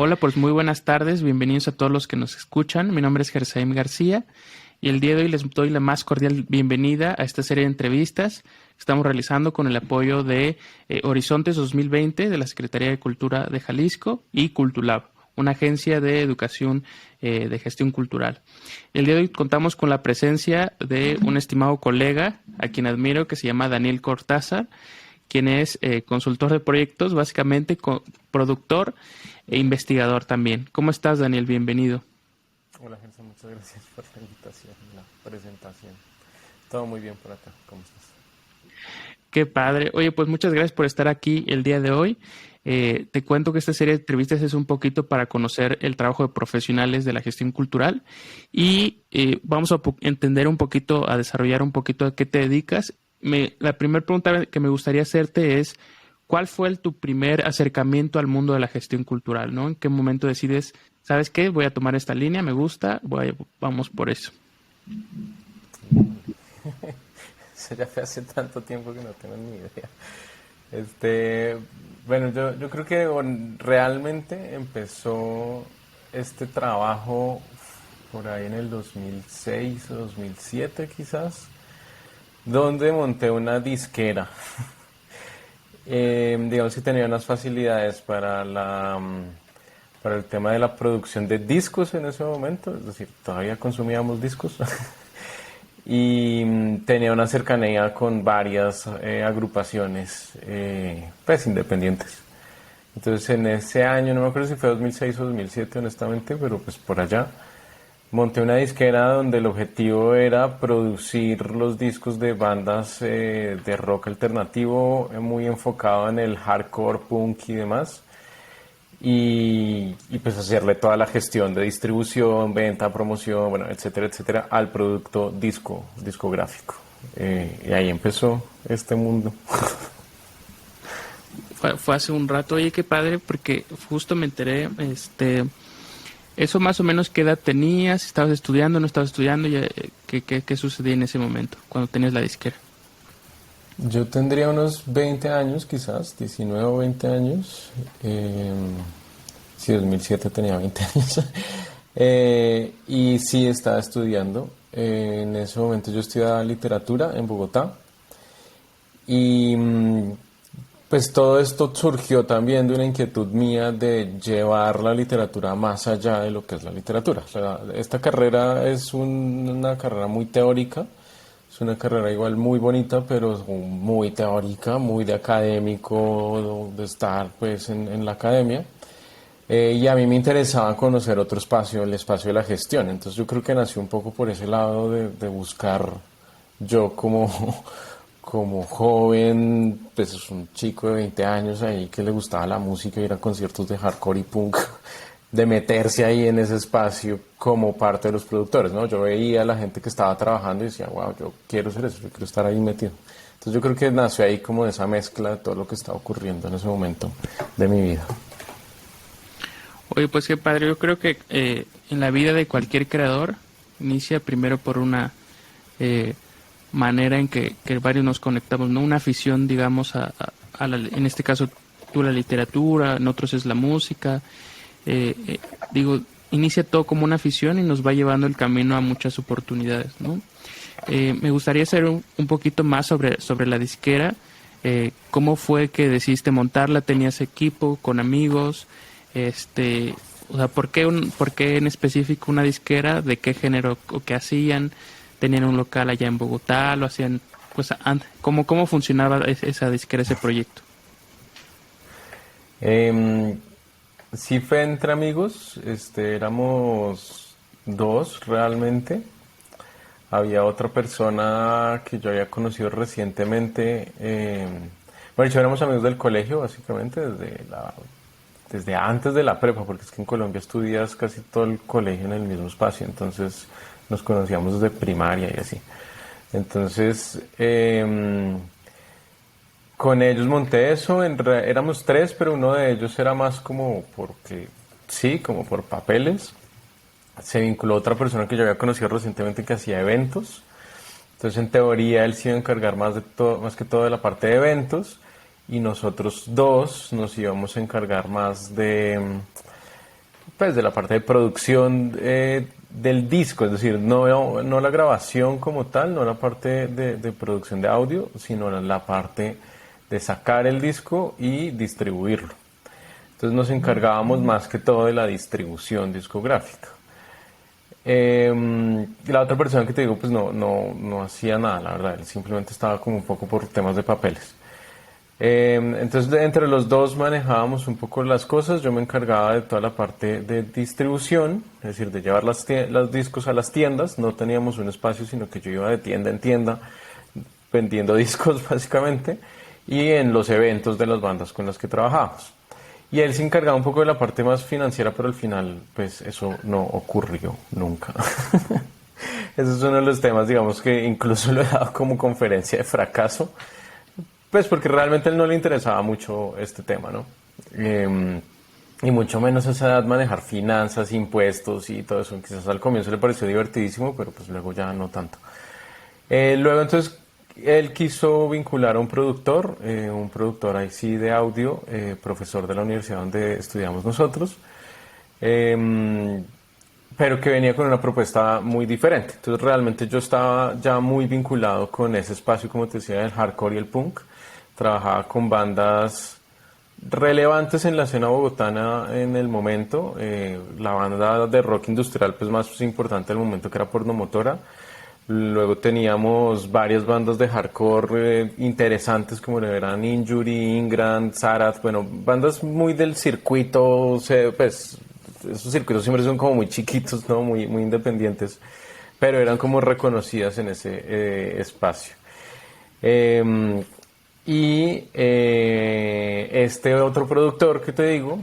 Hola, pues muy buenas tardes, bienvenidos a todos los que nos escuchan. Mi nombre es Gersaim García y el día de hoy les doy la más cordial bienvenida a esta serie de entrevistas que estamos realizando con el apoyo de Horizontes 2020 de la Secretaría de Cultura de Jalisco y Cultulab, una agencia de educación de gestión cultural. El día de hoy contamos con la presencia de un estimado colega a quien admiro que se llama Daniel Cortázar, quien es consultor de proyectos, básicamente productor e investigador también. ¿Cómo estás, Daniel? Bienvenido. Hola, Gerson, muchas gracias por la invitación y la presentación. Todo muy bien por acá, ¿cómo estás? Qué padre. Oye, pues muchas gracias por estar aquí el día de hoy. Te cuento que esta serie de entrevistas es un poquito para conocer el trabajo de profesionales de la gestión cultural y vamos a entender un poquito, a desarrollar un poquito a qué te dedicas. La primera pregunta que me gustaría hacerte es, ¿cuál fue tu primer acercamiento al mundo de la gestión cultural, ¿no? ¿En qué momento decides, sabes qué, voy a tomar esta línea, me gusta, vamos por eso? Uy, eso ya fue hace tanto tiempo que no tengo ni idea. Este, bueno, yo creo que realmente empezó este trabajo por ahí en el 2006 o 2007 quizás, donde monté una disquera. Digamos que tenía unas facilidades para el tema de la producción de discos en ese momento, es decir, todavía consumíamos discos y tenía una cercanía con varias agrupaciones pues independientes. Entonces en ese año, no me acuerdo si fue 2006 o 2007 honestamente, pero pues por allá monté una disquera donde el objetivo era producir los discos de bandas de rock alternativo, muy enfocado en el hardcore, punk y demás. Y pues hacerle toda la gestión de distribución, venta, promoción, bueno, etcétera, etcétera, al producto discográfico. Y ahí empezó este mundo. Fue hace un rato, oye, qué padre, porque justo me enteré, eso más o menos qué edad tenías, estabas estudiando, no estabas estudiando, qué sucedía en ese momento, cuando tenías la disquera. Yo tendría unos 20 años, quizás, 19 o 20 años. Sí, 2007 tenía 20 años. Y sí, estaba estudiando. En ese momento yo estudiaba literatura en Bogotá. Y pues todo esto surgió también de una inquietud mía de llevar la literatura más allá de lo que es la literatura. O sea, esta carrera es una carrera muy teórica, es una carrera igual muy bonita, pero es muy teórica, muy de académico, de estar pues en la academia. Y a mí me interesaba conocer otro espacio, el espacio de la gestión. Entonces yo creo que nació un poco por ese lado de buscar yo como joven, pues es un chico de 20 años ahí que le gustaba la música, ir a conciertos de hardcore y punk, de meterse ahí en ese espacio como parte de los productores, ¿no? Yo veía a la gente que estaba trabajando y decía, wow, yo quiero ser eso, yo quiero estar ahí metido. Entonces yo creo que nació ahí como esa mezcla de todo lo que estaba ocurriendo en ese momento de mi vida. Oye, pues qué padre, yo creo que en la vida de cualquier creador inicia primero por una eh, manera en que varios nos conectamos, ¿no? Una afición, digamos, en este caso tú la literatura, en otros es la música, digo, inicia todo como una afición y nos va llevando el camino a muchas oportunidades, ¿no? Me gustaría saber un poquito más sobre la disquera. ¿Cómo fue que decidiste montarla? ¿Tenías equipo con amigos? O sea, por qué en específico una disquera? ¿De qué género o qué hacían? ¿Tenían un local allá en Bogotá? ¿Lo hacían? Pues, ¿cómo funcionaba esa disquera, ese proyecto? Eh, sí fue entre amigos, éramos dos realmente. Había otra persona que yo había conocido recientemente. Bueno, yo éramos amigos del colegio, básicamente, desde antes de la prepa, porque es que en Colombia estudias casi todo el colegio en el mismo espacio, entonces nos conocíamos desde primaria y así. Entonces, con ellos monté eso, éramos tres, pero uno de ellos era más como porque, sí, como por papeles. Se vinculó a otra persona que yo había conocido recientemente que hacía eventos. Entonces, en teoría, él se iba a encargar más de todo, más que todo de la parte de eventos y nosotros dos nos íbamos a encargar más pues de la parte de producción del disco, es decir, no la grabación como tal, no la parte de producción de audio, sino la parte de sacar el disco y distribuirlo. Entonces nos encargábamos más que todo de la distribución discográfica. La otra persona que te digo, pues no hacía nada, la verdad, él simplemente estaba como un poco por temas de papeles. Entonces entre los dos manejábamos un poco las cosas. Yo me encargaba de toda la parte de distribución, es decir, de llevar los discos a las tiendas. No teníamos un espacio, sino que yo iba de tienda en tienda vendiendo discos básicamente, y en los eventos de las bandas con las que trabajábamos. Y él se encargaba un poco de la parte más financiera, pero al final pues eso no ocurrió nunca. Ese es uno de los temas, digamos, que incluso lo he dado como conferencia de fracaso. Pues porque realmente a él no le interesaba mucho este tema, ¿no? Y mucho menos a esa edad manejar finanzas, impuestos y todo eso. Quizás al comienzo le pareció divertidísimo, pero pues luego ya no tanto. Luego entonces él quiso vincular a un productor ahí sí de audio, profesor de la universidad donde estudiamos nosotros, pero que venía con una propuesta muy diferente. Entonces realmente yo estaba ya muy vinculado con ese espacio, como te decía, del hardcore y el punk. Trabajaba con bandas relevantes en la escena bogotana en el momento. La banda de rock industrial pues más importante del momento, que era Pornomotora. Luego teníamos varias bandas de hardcore interesantes, como eran Injury, Ingram, Zarath, bueno, bandas muy del circuito, pues esos circuitos siempre son como muy chiquitos, ¿no? Muy independientes, pero eran como reconocidas en ese espacio. Este otro productor que te digo,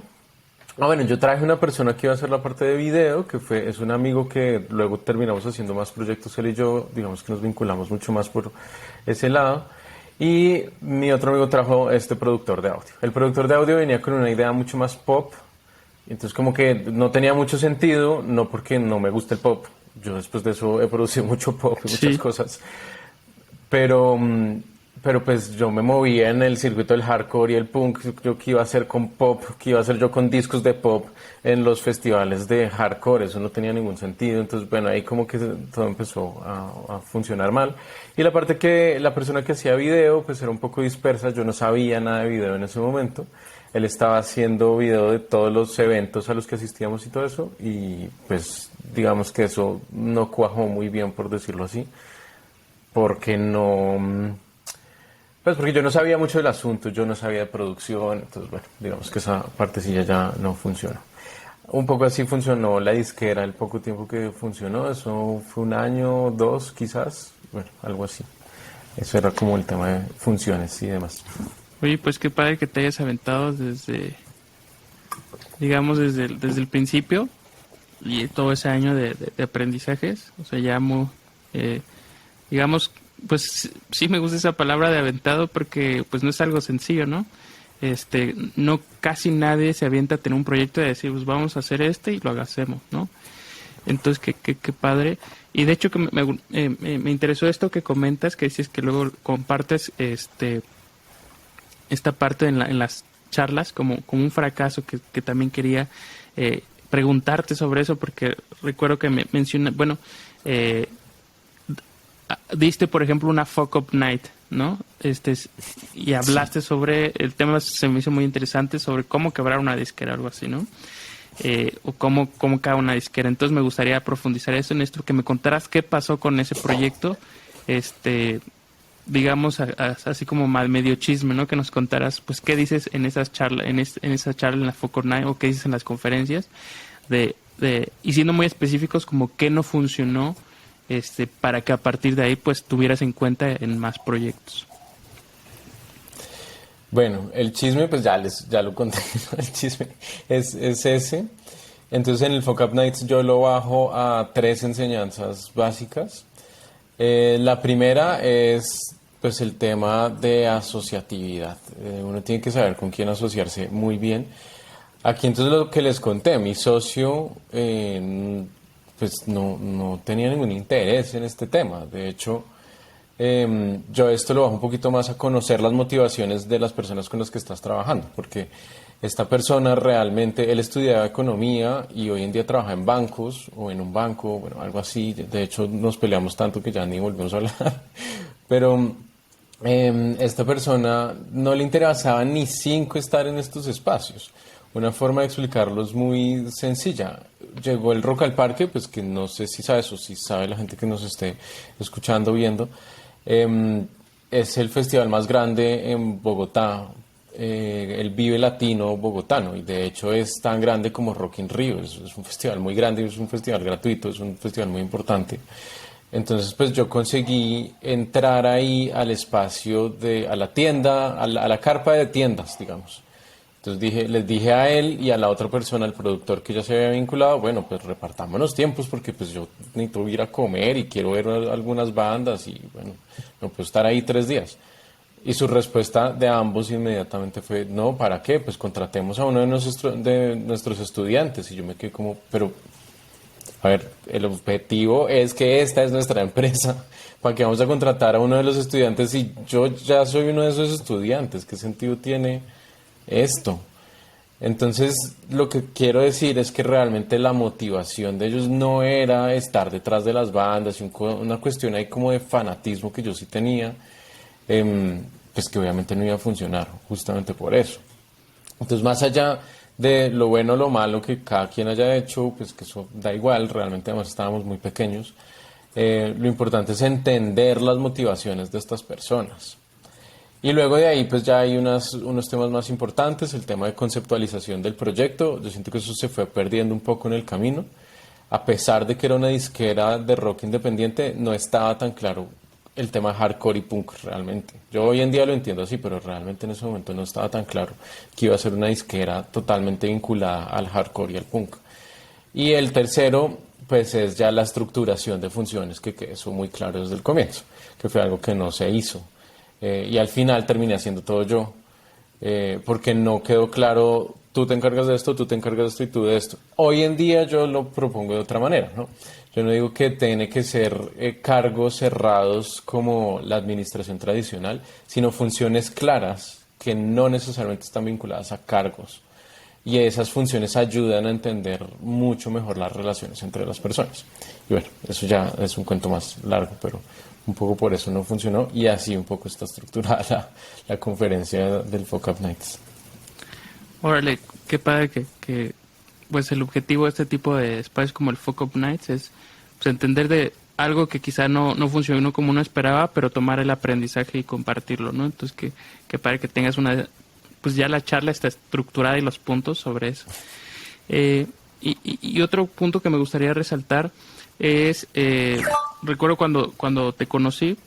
bueno, yo traje una persona que iba a hacer la parte de video, es un amigo que luego terminamos haciendo más proyectos, él y yo, digamos que nos vinculamos mucho más por ese lado. Y mi otro amigo trajo este productor de audio. El productor de audio venía con una idea mucho más pop, entonces como que no tenía mucho sentido, no porque no me gusta el pop, yo después de eso he producido mucho pop y muchas cosas, pero pues yo me movía en el circuito del hardcore y el punk. Yo que iba a hacer con pop, que iba a hacer yo con discos de pop en los festivales de hardcore, eso no tenía ningún sentido. Entonces bueno, ahí como que todo empezó a funcionar mal. Y la parte que la persona que hacía video pues era un poco dispersa, yo no sabía nada de video en ese momento. Él estaba haciendo video de todos los eventos a los que asistíamos y todo eso, y pues digamos que eso no cuajó muy bien, por decirlo así, porque porque yo no sabía mucho del asunto, yo no sabía de producción, entonces bueno, digamos que esa partecilla ya no funcionó. Un poco así funcionó la disquera, el poco tiempo que funcionó, eso fue 1 año, 2 quizás, bueno, algo así. Eso era como el tema de funciones y demás. Oye, pues qué padre que te hayas aventado desde, digamos, desde el principio y todo ese año de aprendizajes. O sea, ya muy, digamos, pues sí me gusta esa palabra de aventado porque pues no es algo sencillo, ¿no? No casi nadie se avienta a tener un proyecto de decir, pues vamos a hacer y lo hacemos, ¿no? Entonces, qué padre. Y de hecho que me interesó esto que comentas, que dices que luego compartes esta parte en las charlas como un fracaso que también quería preguntarte sobre eso, porque recuerdo que me mencioné, bueno, diste por ejemplo una fuck up night, ¿no? Y hablaste sobre el tema, se me hizo muy interesante, sobre cómo quebrar una disquera, algo así, ¿no? O cómo cae una disquera. Entonces me gustaría profundizar eso en esto, que me contaras qué pasó con ese proyecto, digamos, así como mal medio chisme, ¿no? Que nos contaras, pues, qué dices en esas charlas, en esa charla en la Fuck Up Night, o qué dices en las conferencias, y siendo muy específicos, como qué no funcionó, para que a partir de ahí, pues, tuvieras en cuenta en más proyectos. Bueno, el chisme, pues ya lo conté, el chisme es ese. Entonces en el Fuck Up Nights yo lo bajo a 3 enseñanzas básicas. La primera es pues el tema de asociatividad. Uno tiene que saber con quién asociarse muy bien. Aquí entonces lo que les conté, mi socio pues no tenía ningún interés en este tema. De hecho, yo esto lo bajo un poquito más a conocer las motivaciones de las personas con las que estás trabajando, porque esta persona realmente, él estudiaba economía y hoy en día trabaja en bancos o en un banco, bueno, algo así. De hecho, nos peleamos tanto que ya ni volvemos a hablar. Pero esta persona no le interesaba ni cinco estar en estos espacios. Una forma de explicarlo es muy sencilla. Llegó el Rock al Parque, pues que no sé si sabes o si sabe la gente que nos esté escuchando, viendo. Es el festival más grande en Bogotá, el Vive Latino bogotano, y de hecho es tan grande como Rock in Rio. Es un festival muy grande, es un festival gratuito, es un festival muy importante. Entonces, pues yo conseguí entrar ahí al espacio a la tienda, a la carpa de tiendas, digamos. Entonces les dije a él y a la otra persona, al productor que ya se había vinculado, bueno, pues repartámonos tiempos porque pues yo necesito ir a comer y quiero ver algunas bandas y bueno, no puedo estar ahí 3 días. Y su respuesta de ambos inmediatamente fue, no, ¿para qué? Pues contratemos a uno de nuestros estudiantes. Y yo me quedé como, pero, a ver, el objetivo es que esta es nuestra empresa. ¿Para qué vamos a contratar a uno de los estudiantes si yo ya soy uno de esos estudiantes? ¿Qué sentido tiene esto? Entonces, lo que quiero decir es que realmente la motivación de ellos no era estar detrás de las bandas, una cuestión ahí como de fanatismo que yo sí tenía, pues que obviamente no iba a funcionar, justamente por eso. Entonces, más allá de lo bueno o lo malo que cada quien haya hecho, pues que eso da igual, realmente además estábamos muy pequeños, lo importante es entender las motivaciones de estas personas. Y luego de ahí pues ya hay unos temas más importantes, el tema de conceptualización del proyecto. Yo siento que eso se fue perdiendo un poco en el camino. A pesar de que era una disquera de rock independiente, no estaba tan claro el tema hardcore y punk realmente. Yo hoy en día lo entiendo así, pero realmente en ese momento no estaba tan claro que iba a ser una disquera totalmente vinculada al hardcore y al punk. Y el tercero, pues es ya la estructuración de funciones, que quedó muy claro desde el comienzo, que fue algo que no se hizo. Y al final terminé haciendo todo yo, porque no quedó claro, tú te encargas de esto, tú te encargas de esto y tú de esto. Hoy en día yo lo propongo de otra manera, ¿no? Yo no digo que tiene que ser cargos cerrados como la administración tradicional, sino funciones claras que no necesariamente están vinculadas a cargos. Y esas funciones ayudan a entender mucho mejor las relaciones entre las personas. Y bueno, eso ya es un cuento más largo, pero un poco por eso no funcionó y así un poco está estructurada la conferencia del Fuck Up Nights. Órale, qué padre que pues el objetivo de este tipo de espacios como el Fuck Up Nights es pues, entender de algo que quizá no funcionó como uno esperaba, pero tomar el aprendizaje y compartirlo, ¿no? Entonces que padre que tengas pues ya la charla está estructurada y los puntos sobre eso. Y otro punto que me gustaría resaltar es, recuerdo cuando te conocí,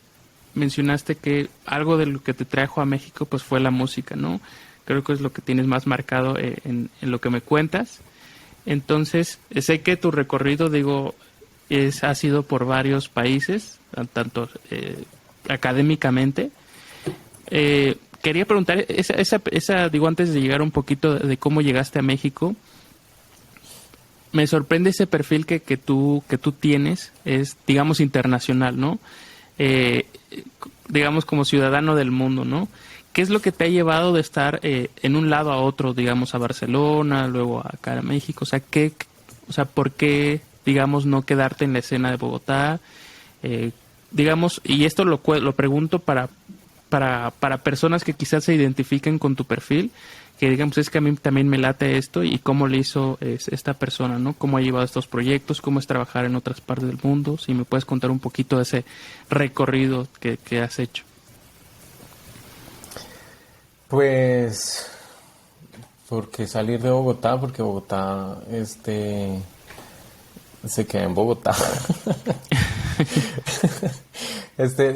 mencionaste que algo de lo que te trajo a México pues fue la música, ¿no? Creo que es lo que tienes más marcado en lo que me cuentas. Entonces, sé que tu recorrido, digo, ha sido por varios países, tanto académicamente. Quería preguntar, digo, antes de llegar un poquito de cómo llegaste a México, me sorprende ese perfil que tú tienes, es, digamos, internacional, ¿no? Digamos, como ciudadano del mundo, ¿no? ¿Qué es lo que te ha llevado de estar en un lado a otro, digamos, a Barcelona, luego acá a México? O sea, ¿por qué, digamos, no quedarte en la escena de Bogotá? Digamos, y esto lo pregunto para personas que quizás se identifiquen con tu perfil, que digamos, es que a mí también me late esto y cómo le hizo esta persona, ¿no? Cómo ha llevado estos proyectos, cómo es trabajar en otras partes del mundo. Si me puedes contar un poquito de ese recorrido que has hecho. Pues, ¿por qué salir de Bogotá? Porque Bogotá, se queda en Bogotá.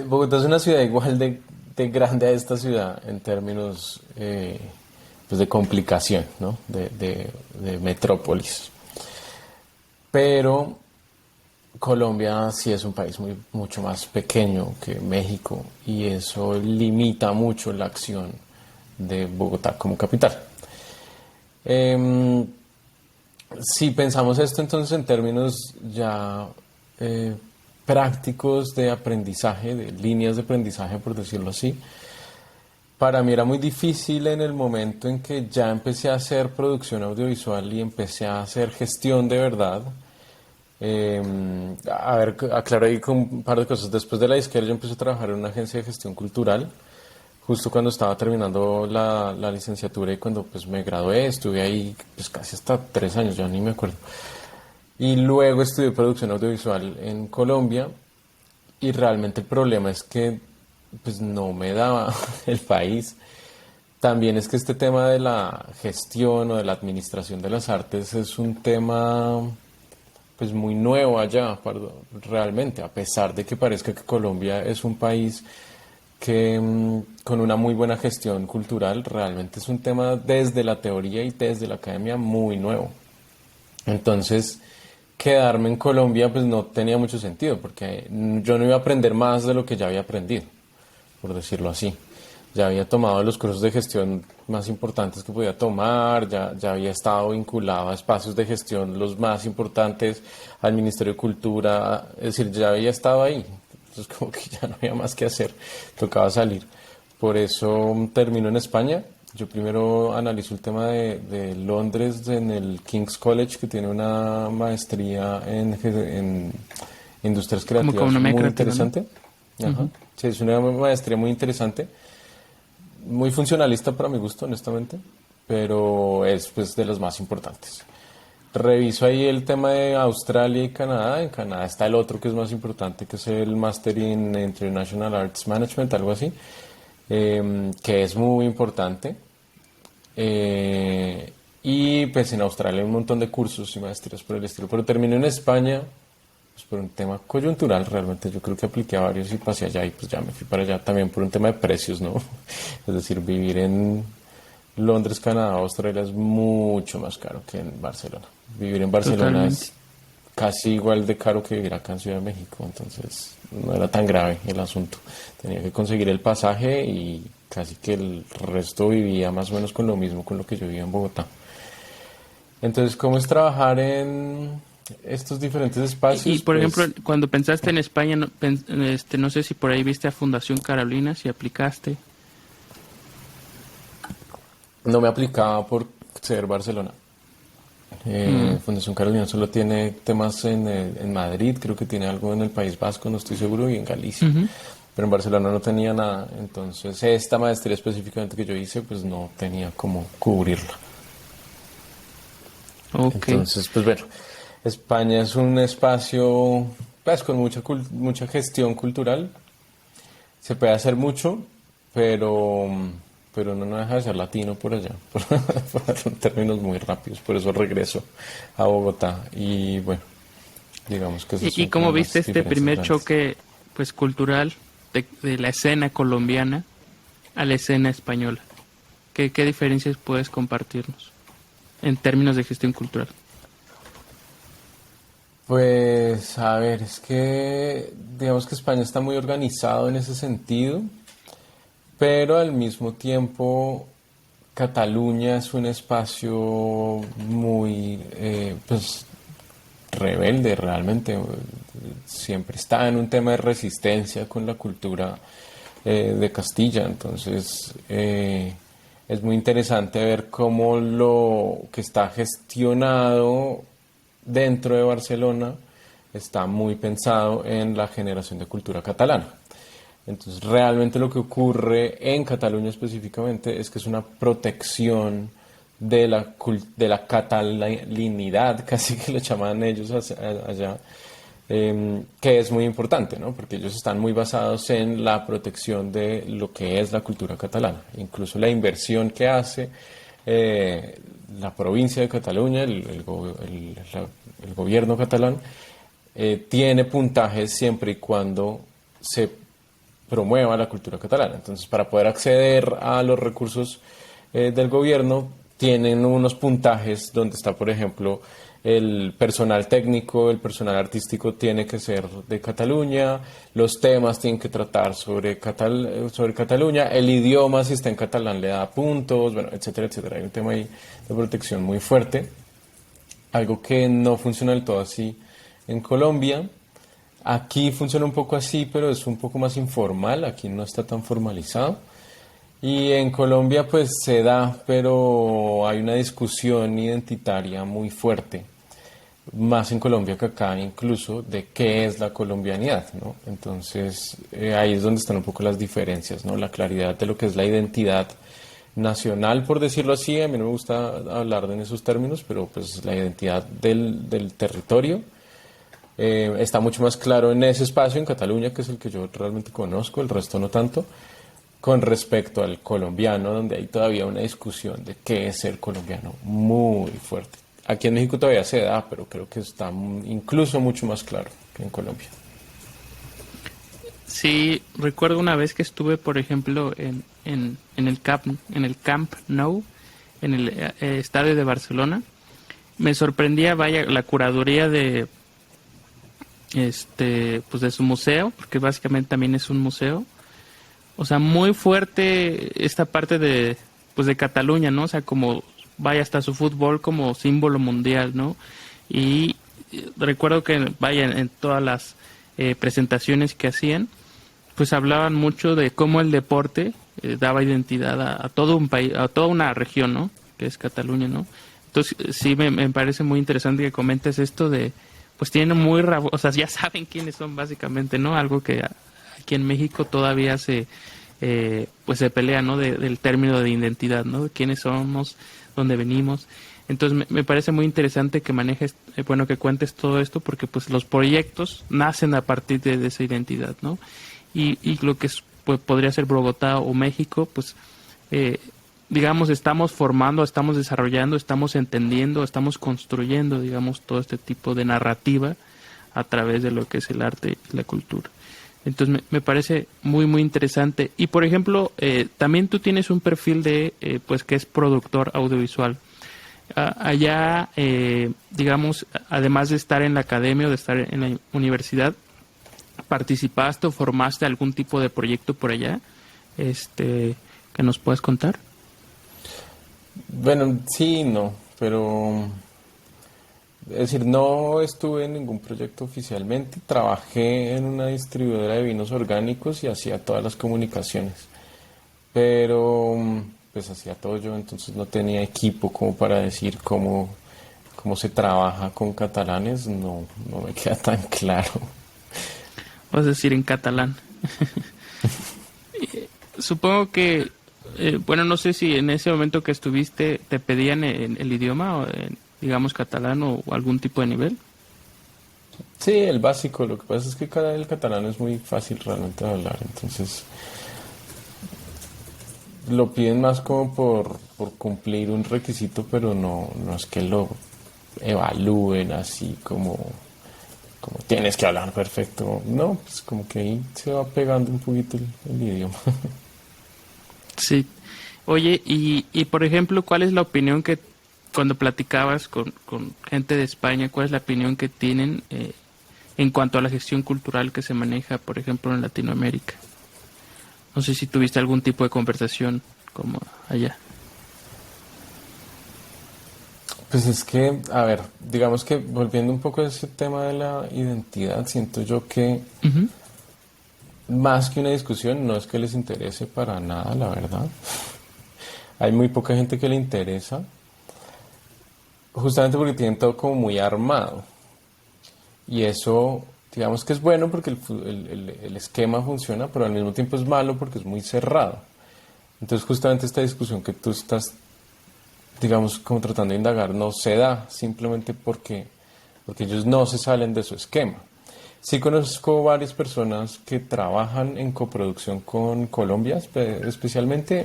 Bogotá es una ciudad igual de grande a esta ciudad en términos pues de complicación, ¿no? de metrópolis. Pero Colombia sí es un país mucho más pequeño que México y eso limita mucho la acción de Bogotá como capital. Si pensamos esto entonces en términos ya prácticos de aprendizaje, de líneas de aprendizaje, por decirlo así, para mí era muy difícil en el momento en que ya empecé a hacer producción audiovisual y empecé a hacer gestión de verdad. A ver, aclaro ahí con un par de cosas. Después de la disquera yo empecé a trabajar en una agencia de gestión cultural, justo cuando estaba terminando la licenciatura y cuando pues me gradué, estuve ahí pues casi hasta 3 años, ya ni me acuerdo. Y luego estudié producción audiovisual en Colombia y realmente el problema es que pues no me daba el país. También es que este tema de la gestión o de la administración de las artes es un tema pues muy nuevo allá, realmente, a pesar de que parezca que Colombia es un país que con una muy buena gestión cultural, realmente es un tema desde la teoría y desde la academia muy nuevo. Entonces, quedarme en Colombia pues no tenía mucho sentido, porque yo no iba a aprender más de lo que ya había aprendido, por decirlo así. Ya había tomado los cursos de gestión más importantes que podía tomar, ya había estado vinculado a espacios de gestión los más importantes, al Ministerio de Cultura, es decir, ya había estado ahí. Entonces como que ya no había más que hacer, tocaba salir. Por eso termino en España. Yo primero analizo el tema de Londres en el King's College, que tiene una maestría en industrias Como creativas economía muy creativa, ¿no? interesante. Ajá. Sí, es una maestría muy interesante, muy funcionalista para mi gusto, honestamente, pero es pues de los más importantes. Reviso ahí el tema de Australia y Canadá. En Canadá está el otro que es más importante, que es el Master in International Arts Management, algo así, que es muy importante. Y pues en Australia hay un montón de cursos y maestrías por el estilo. Pero terminé en España pues por un tema coyuntural, realmente yo creo que apliqué a varios y pasé allá y pues ya me fui para allá también por un tema de precios, ¿no? Es decir, vivir en Londres, Canadá, Australia es mucho más caro que en Barcelona. Vivir en Barcelona Totalmente. es casi igual de caro que vivir acá en Ciudad de México, entonces no era tan grave el asunto. Tenía que conseguir el pasaje y casi que el resto vivía más o menos con lo mismo con lo que yo vivía en Bogotá. Entonces, ¿cómo es trabajar en estos diferentes Y, espacios? por ejemplo, Pues cuando pensaste en España, no, no sé si por ahí viste a Fundación Carolina, si aplicaste. no me aplicaba por ser Barcelona. Mm, Fundación Carolina solo tiene temas en Madrid, creo que tiene algo en el País Vasco, no estoy seguro, y en Galicia. ujú. Pero en Barcelona no tenía nada, entonces esta maestría específicamente que yo hice, pues no tenía cómo cubrirla. Ok. Entonces, pues bueno, España es un espacio pues con mucha gestión cultural. Se puede hacer mucho, pero, pero uno no deja de ser latino por allá, por en términos muy rápidos. Por eso regreso a Bogotá y bueno, digamos que esas ¿Y son cómo como viste las este diferencias primer grandes. choque, pues, cultural de la escena colombiana a la escena española? ¿Qué diferencias puedes compartirnos en términos de gestión cultural? Pues a ver, es que digamos que España está muy organizado en ese sentido, pero al mismo tiempo Cataluña es un espacio muy pues rebelde realmente. Siempre está en un tema de resistencia con la cultura de Castilla, entonces es muy interesante ver cómo lo que está gestionado dentro de Barcelona está muy pensado en la generación de cultura catalana. Entonces, realmente lo que ocurre en Cataluña específicamente es que es una protección de la catalanidad, casi que lo llaman ellos allá, que es muy importante, ¿no? Porque ellos están muy basados en la protección de lo que es la cultura catalana. Incluso la inversión que hace la provincia de Cataluña, el gobierno catalán, tiene puntajes siempre y cuando se promueva la cultura catalana. Entonces, para poder acceder a los recursos del gobierno, tienen unos puntajes donde está, por ejemplo, el personal técnico, el personal artístico tiene que ser de Cataluña, los temas tienen que tratar sobre Cataluña, el idioma, si está en catalán, le da puntos, bueno, etcétera, etcétera. Hay un tema ahí de protección muy fuerte, algo que no funciona del todo así en Colombia. Aquí funciona un poco así, pero es un poco más informal, aquí no está tan formalizado. Y en Colombia pues se da, pero hay una discusión identitaria muy fuerte, más en Colombia que acá incluso, de qué es la colombianidad, ¿no? Entonces ahí es donde están un poco las diferencias, ¿no? La claridad de lo que es la identidad nacional, por decirlo así, a mí no me gusta hablar en esos términos, pero pues la identidad del territorio está mucho más claro en ese espacio, en Cataluña, que es el que yo realmente conozco, el resto no tanto, con respecto al colombiano, donde hay todavía una discusión de qué es ser colombiano muy fuerte. Aquí en México todavía se da, pero creo que está incluso mucho más claro que en Colombia. Sí, recuerdo una vez que estuve, por ejemplo, en el Camp Nou, en el estadio de Barcelona. Me sorprendía, vaya, la curaduría de pues de su museo, porque básicamente también es un museo. O sea, muy fuerte esta parte de pues de Cataluña, ¿no? O sea, como vaya hasta su fútbol como símbolo mundial, ¿no? Y recuerdo que vaya en todas las presentaciones que hacían, pues hablaban mucho de cómo el deporte daba identidad a todo un país, a toda una región, ¿no? Que es Cataluña, ¿no? Entonces, sí, me parece muy interesante que comentes esto de, pues tienen o sea, ya saben quiénes son básicamente, ¿no? Algo que aquí en México todavía pues se pelea, ¿no? Del término de identidad, ¿no? De quiénes somos, dónde venimos. Entonces, me parece muy interesante que manejes, bueno, que cuentes todo esto, porque pues los proyectos nacen a partir de esa identidad, ¿no? Y lo que pues, podría ser Bogotá o México, pues digamos, estamos formando, estamos desarrollando, estamos entendiendo, estamos construyendo, digamos, todo este tipo de narrativa a través de lo que es el arte y la cultura. Entonces me parece muy, muy interesante. Y por ejemplo, también tú tienes un perfil de, pues que es productor audiovisual. Allá, digamos, además de estar en la academia o de estar en la universidad, ¿participaste o formaste algún tipo de proyecto por allá? ¿Que nos puedas contar? Bueno, sí, no, pero es decir, no estuve en ningún proyecto oficialmente, trabajé en una distribuidora de vinos orgánicos y hacía todas las comunicaciones, pero pues hacía todo yo, entonces no tenía equipo como para decir cómo se trabaja con catalanes, no me queda tan claro. Vas a decir en catalán. Supongo que, bueno, no sé si en ese momento que estuviste te pedían el idioma, o digamos catalán o algún tipo de nivel. Sí, el básico, lo que pasa es que el catalán es muy fácil realmente de hablar, entonces lo piden más como por cumplir un requisito, pero no es que lo evalúen así como tienes que hablar perfecto. No, pues como que ahí se va pegando un poquito el idioma. Sí. Oye, y por ejemplo, ¿cuál es la opinión que cuando platicabas con gente de España, cuál es la opinión que tienen en cuanto a la gestión cultural que se maneja, por ejemplo, en Latinoamérica? No sé si tuviste algún tipo de conversación como allá. Pues es que, a ver, digamos que volviendo un poco a ese tema de la identidad, siento yo que Ujú. más que una discusión, no es que les interese para nada, la verdad. Hay muy poca gente que le interesa, justamente porque tienen todo como muy armado. Y eso, digamos que es bueno porque el esquema funciona, pero al mismo tiempo es malo porque es muy cerrado. Entonces justamente esta discusión que tú estás, digamos, como tratando de indagar, no se da simplemente porque ellos no se salen de su esquema. Sí conozco varias personas que trabajan en coproducción con Colombia, especialmente,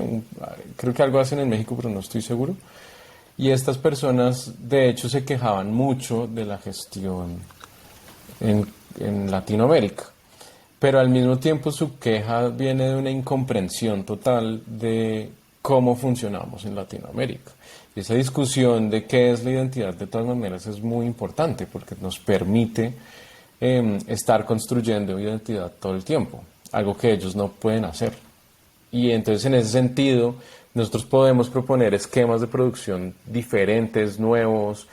creo que algo hacen en México, pero no estoy seguro. Y estas personas, de hecho, se quejaban mucho de la gestión en Latinoamérica. Pero al mismo tiempo su queja viene de una incomprensión total de cómo funcionamos en Latinoamérica. Y esa discusión de qué es la identidad de todas maneras es muy importante porque nos permite estar construyendo identidad todo el tiempo, algo que ellos no pueden hacer. Y entonces en ese sentido nosotros podemos proponer esquemas de producción diferentes, nuevos,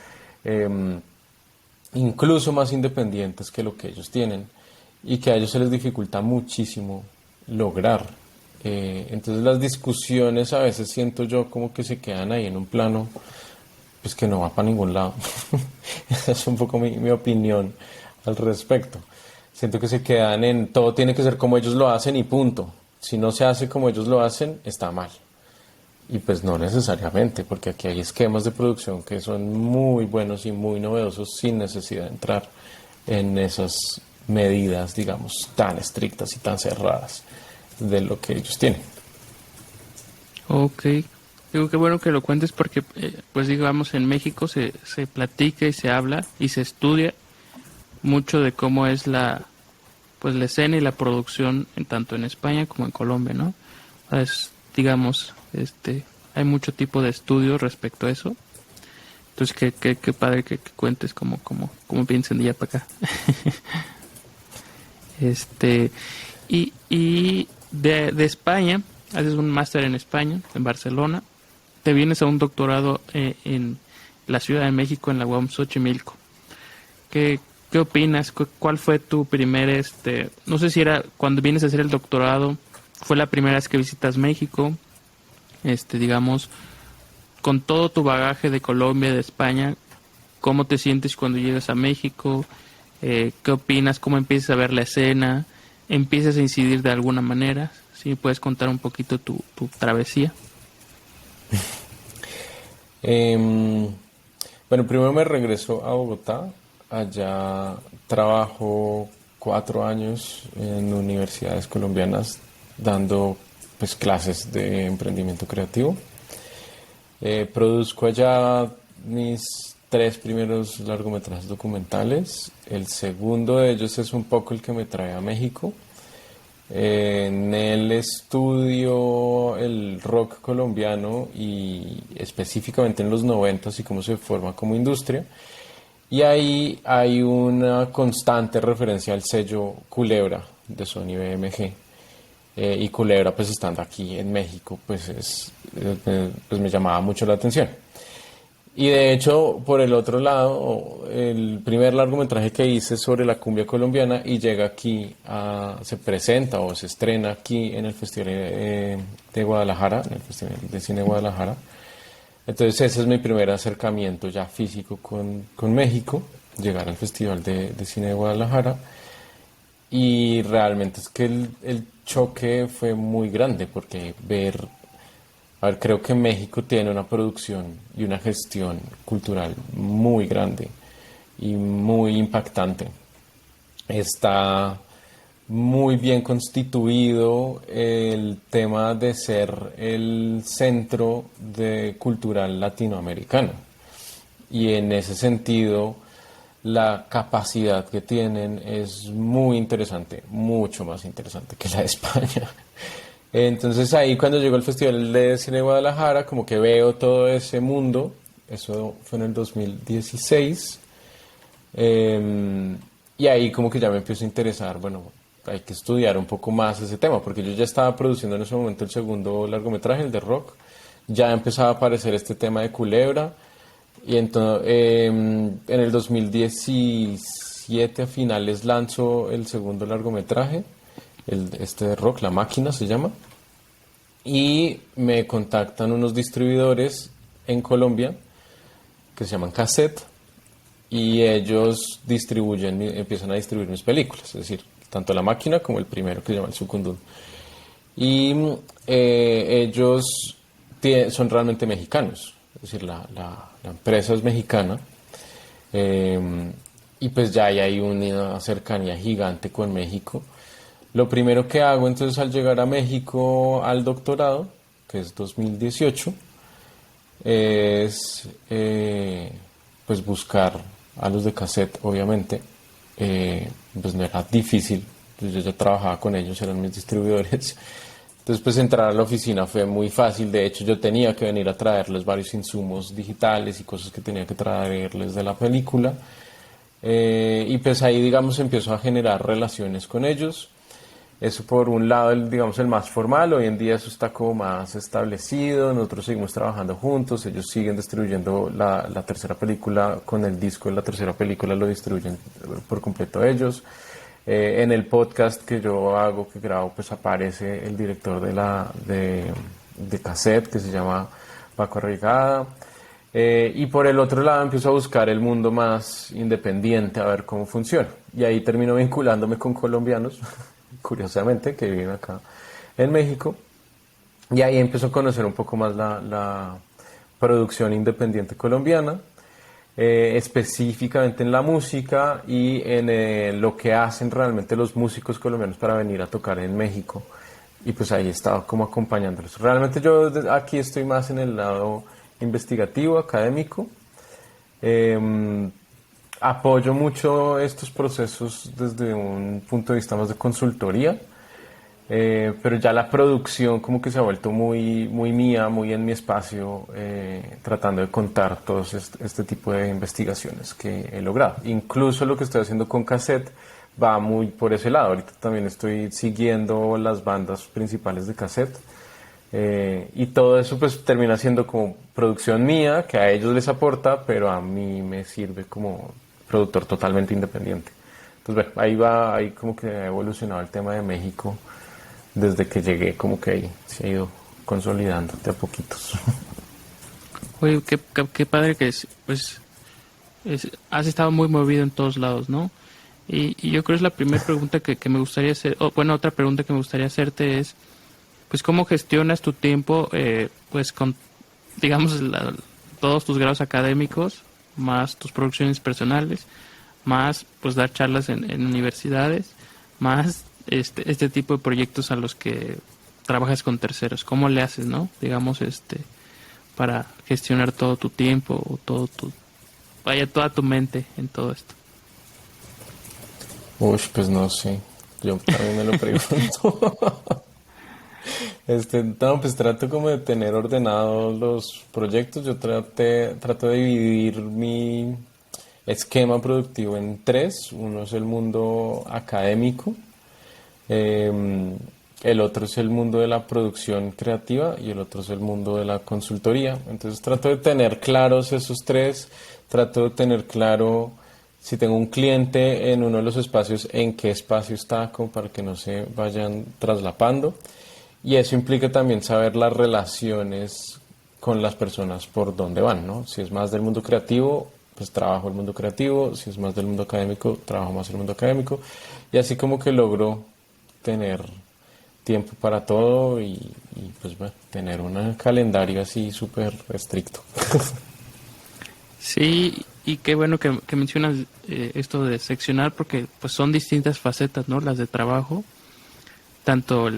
incluso más independientes que lo que ellos tienen y que a ellos se les dificulta muchísimo lograr Entonces las discusiones a veces siento yo como que se quedan ahí en un plano pues que no va para ningún lado. Esa es un poco mi opinión al respecto. Siento que se quedan en todo tiene que ser como ellos lo hacen y punto. Si no se hace como ellos lo hacen, está mal. Y pues no necesariamente, porque aquí hay esquemas de producción que son muy buenos y muy novedosos sin necesidad de entrar en esas medidas, digamos, tan estrictas y tan cerradas de lo que ellos tienen. Ok. Digo, qué bueno que lo cuentes porque, pues digamos, en México se platica y se habla y se estudia mucho de cómo es pues la escena y la producción tanto en España como en Colombia, ¿no? Es, digamos, hay mucho tipo de estudios respecto a eso. Entonces, qué padre que cuentes cómo piensan de allá para acá. Este, y de España, haces un máster en España, en Barcelona, te vienes a un doctorado en la Ciudad de México, en la UAM Xochimilco. ¿Qué opinas? ¿Cuál fue tu primer, no sé si era cuando vienes a hacer el doctorado, fue la primera vez que visitas México, digamos, con todo tu bagaje de Colombia, de España, ¿cómo te sientes cuando llegas a México? ¿Qué opinas? ¿Cómo empiezas a ver la escena? ¿Empiezas a incidir de alguna manera? ¿Sí? ¿Puedes contar un poquito tu travesía? Bueno, primero me regreso a Bogotá. Allá trabajo 4 años en universidades colombianas dando pues clases de emprendimiento creativo. Produzco allá mis 3 primeros largometrajes documentales. El segundo de ellos es un poco el que me trae a México. En él estudio el rock colombiano y específicamente en los 90 y cómo se forma como industria. Y ahí hay una constante referencia al sello Culebra de Sony BMG. Y Culebra, pues estando aquí en México, pues me llamaba mucho la atención. Y de hecho, por el otro lado, el primer largometraje que hice sobre la cumbia colombiana y llega aquí, se presenta o se estrena aquí en el Festival de Guadalajara, en el Festival de Cine de Guadalajara. Entonces ese es mi primer acercamiento ya físico con México, llegar al Festival de Cine de Guadalajara. Y realmente es que el choque fue muy grande porque creo que México tiene una producción y una gestión cultural muy grande y muy impactante. Está muy bien constituido el tema de ser el centro cultural latinoamericano. Y en ese sentido, la capacidad que tienen es muy interesante, mucho más interesante que la de España. Entonces ahí cuando llegó el Festival de Cine de Guadalajara, como que veo todo ese mundo, eso fue en el 2016, y ahí como que ya me empiezo a interesar, bueno, hay que estudiar un poco más ese tema, porque yo ya estaba produciendo en ese momento el segundo largometraje, el de rock, ya empezaba a aparecer este tema de Culebra, y entonces en el 2017 a finales lanzo el segundo largometraje, este de rock, La Máquina se llama, y me contactan unos distribuidores en Colombia que se llaman Cassette y ellos empiezan a distribuir mis películas, es decir, tanto La Máquina como el primero que se llama El Sucundún. Y ellos son realmente mexicanos, es decir, la empresa es mexicana. Y pues ya hay una cercanía gigante con México. Lo primero que hago entonces al llegar a México al doctorado, que es 2018, es pues buscar a los de Cassette, obviamente. Pues no era difícil, pues yo ya trabajaba con ellos, eran mis distribuidores. Entonces pues entrar a la oficina fue muy fácil, de hecho yo tenía que venir a traerles varios insumos digitales y cosas que tenía que traerles de la película. Y pues ahí digamos empiezo a generar relaciones con ellos. Eso por un lado, digamos, el más formal. Hoy en día eso está como más establecido. Nosotros seguimos trabajando juntos. Ellos siguen distribuyendo la tercera película con el disco de la tercera película. Lo distribuyen por completo ellos. En el podcast que yo hago, que grabo, pues aparece el director de cassette, que se llama Paco Arriagada. Y por el otro lado empiezo a buscar el mundo más independiente, a ver cómo funciona. Y ahí termino vinculándome con colombianos, curiosamente, que viven acá en México. Y ahí empiezo a conocer un poco más la producción independiente colombiana, específicamente en la música y en lo que hacen realmente los músicos colombianos para venir a tocar en México. Y pues ahí he estado como acompañándolos. Realmente yo aquí estoy más en el lado investigativo, académico. Apoyo mucho estos procesos desde un punto de vista más de consultoría. Pero ya la producción como que se ha vuelto muy, muy mía, muy en mi espacio, tratando de contar todos este tipo de investigaciones que he logrado. Incluso lo que estoy haciendo con cassette va muy por ese lado. Ahorita también estoy siguiendo las bandas principales de cassette, y todo eso pues termina siendo como producción mía, que a ellos les aporta, pero a mí me sirve como productor totalmente independiente. Entonces, bueno, ahí como que ha evolucionado el tema de México desde que llegué, como que ahí se ha ido consolidando de a poquitos. Oye, qué padre que pues has estado muy movido en todos lados, ¿no? Y yo creo que es la primera pregunta que me gustaría hacer, o bueno, otra pregunta que me gustaría hacerte es, pues, ¿cómo gestionas tu tiempo, pues, con, digamos, todos tus grados académicos, más tus producciones personales, más, pues, dar charlas en universidades, más este tipo de proyectos a los que trabajas con terceros? ¿Cómo le haces, no? Digamos, para gestionar todo tu tiempo o toda tu mente en todo esto. Uy, pues no sé, yo también me lo pregunto. No, pues trato como de tener ordenados los proyectos. Yo trato de dividir mi esquema productivo en tres. Uno es el mundo académico, eh, el otro es el mundo de la producción creativa y el otro es el mundo de la consultoría. Entonces trato de tener claros esos tres, trato de tener claro si tengo un cliente en uno de los espacios, en qué espacio está, como para que no se vayan traslapando. Y eso implica también saber las relaciones con las personas por dónde van, ¿no? Si es más del mundo creativo, pues trabajo el mundo creativo. Si es más del mundo académico, trabajo más el mundo académico. Y así como que logro tener tiempo para todo y pues bueno, tener un calendario así súper estricto. Sí, y qué bueno que mencionas esto de seccionar, porque pues son distintas facetas, ¿no? Las de trabajo, tanto